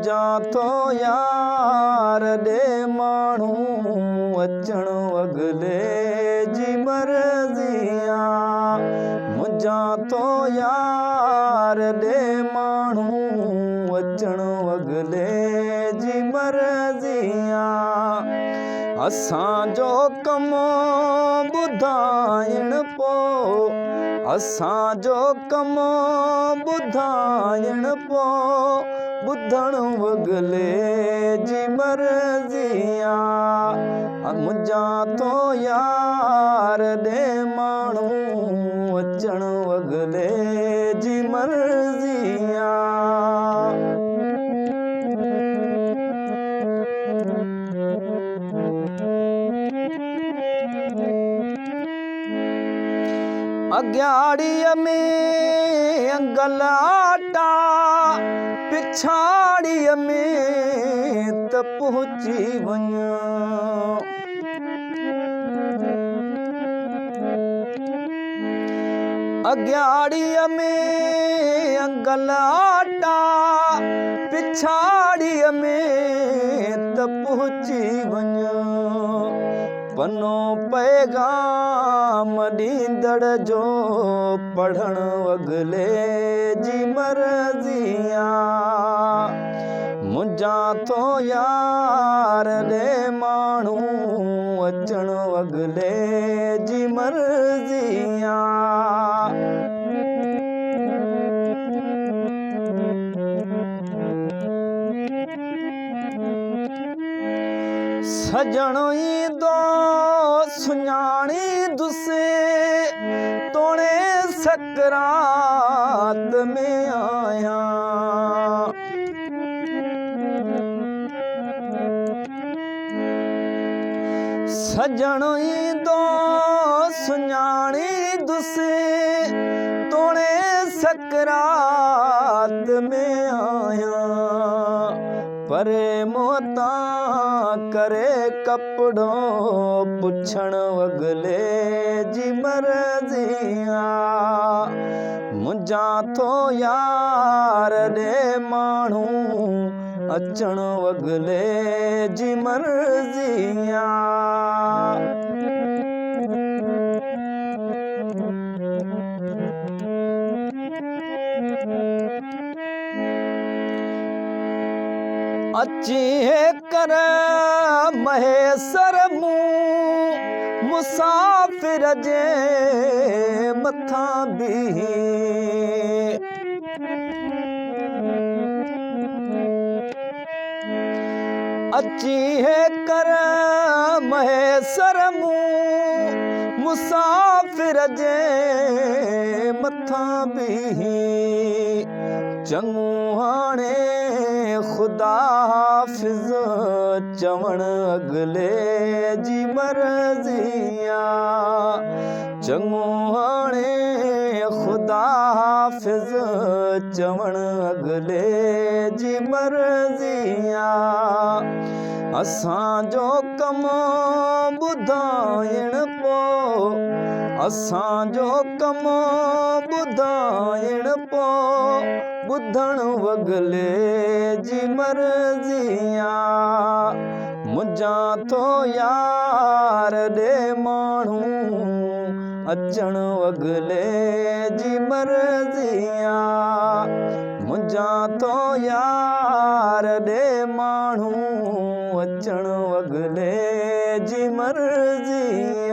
मुंहिंजा तो यार ॾे माण्हू अचण अगले जी मर्ज़िया मुंहिंजा तो यार ॾे माण्हू अचण अगले जी मर्ज़िया असांजो कमु ॿुधाइण पोइ असांजो कमु ॿुधाइण पोइ ॿुधण अगले जी मर्ज़िया मुंहिंजा तो यार ॾे माण्हू अचण अगले जी मर्ज़िया अॻियाड़ीअ में अंगल आटा पिछाड़ीअ में त पहुची वञ अॻियाड़ीअ में अंगल आटा पिछाड़ीअ में त पहुची वञ पनो पैगाम ॾींदड़ जो पढ़ण अगले जी मर्ज़िया मुंहिंजा तो यार ॾे माण्हू अचण अगले जी मर्ज़िया सजण ईंदो सुञाणींदुसि तोणे सकरात में आहियां सजण ईंदो सुञाणींदुसि तोणे सकरात में आहियां परे मोता करे कपड़ो पुछण अगले जी मर्ज़िया मुंहिंजा तो यार ॾे माण्हू अचण अगले जी मर्ज़िया अची कर महेसर मूं मुसाफ़िर जे मथां बीह अची कर महेसर मूं मुसाफ़िर जे मथां बीह चङो हाणे ख़ुदा हाफ़िज़ चवण अगले जी मर्ज़िया चङो हाणे ख़ुदा हाफ़िज़ चवण अगले जी मर्ज़िया असांजो कमु ॿुधाइण पोइ असांजो कमु ॿुधाइण पोइ ॿुधण अगले जी मर्ज़िया मुंहिंजा तो यार ॾे माण्हू अचण अगले जी मर्ज़िया मुंहिंजा तो यार ॾे माण्हू अचण अगले जी मर्ज़िया